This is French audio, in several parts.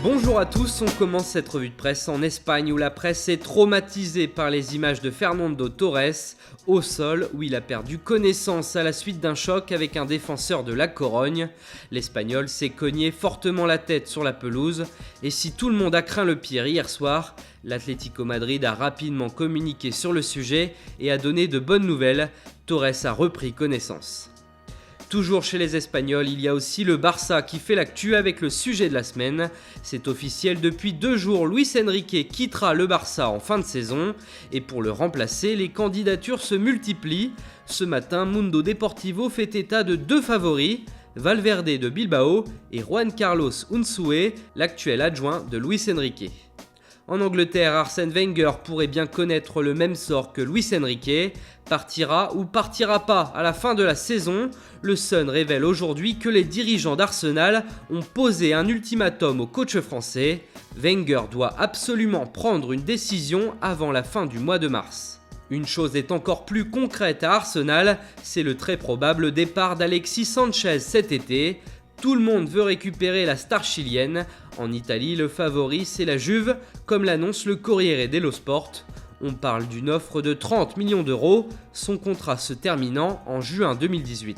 Bonjour à tous, on commence cette revue de presse en Espagne où la presse est traumatisée par les images de Fernando Torres au sol où il a perdu connaissance à la suite d'un choc avec un défenseur de la Corogne. L'Espagnol s'est cogné fortement la tête sur la pelouse et si tout le monde a craint le pire hier soir, l'Atlético Madrid a rapidement communiqué sur le sujet et a donné de bonnes nouvelles. Torres a repris connaissance. Toujours chez les Espagnols, il y a aussi le Barça qui fait l'actu avec le sujet de la semaine. C'est officiel, depuis 2 jours, Luis Enrique quittera le Barça en fin de saison. Et pour le remplacer, les candidatures se multiplient. Ce matin, Mundo Deportivo fait état de 2 favoris, Valverde de Bilbao et Juan Carlos Unzué, l'actuel adjoint de Luis Enrique. En Angleterre, Arsène Wenger pourrait bien connaître le même sort que Luis Enrique. Partira ou partira pas à la fin de la saison. Le Sun révèle aujourd'hui que les dirigeants d'Arsenal ont posé un ultimatum au coach français. Wenger doit absolument prendre une décision avant la fin du mois de mars. Une chose est encore plus concrète à Arsenal, c'est le très probable départ d'Alexis Sanchez cet été. Tout le monde veut récupérer la star chilienne. En Italie, le favori c'est la Juve, comme l'annonce le Corriere dello Sport. On parle d'une offre de 30 millions d'euros, son contrat se terminant en juin 2018.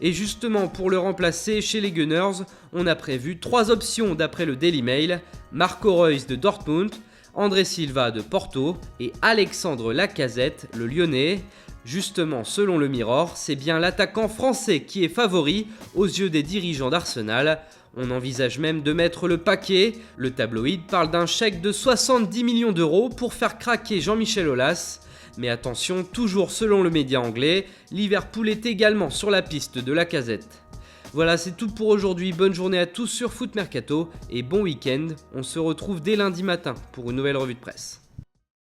Et justement, pour le remplacer chez les Gunners, on a prévu 3 options d'après le Daily Mail: Marco Reus de Dortmund, André Silva de Porto et Alexandre Lacazette, le Lyonnais. Justement, selon le Mirror, c'est bien l'attaquant français qui est favori aux yeux des dirigeants d'Arsenal. On envisage même de mettre le paquet. Le tabloïd parle d'un chèque de 70 millions d'euros pour faire craquer Jean-Michel Aulas. Mais attention, toujours selon le média anglais, Liverpool est également sur la piste de Lacazette. Voilà, c'est tout pour aujourd'hui. Bonne journée à tous sur Foot Mercato et bon week-end. On se retrouve dès lundi matin pour une nouvelle revue de presse.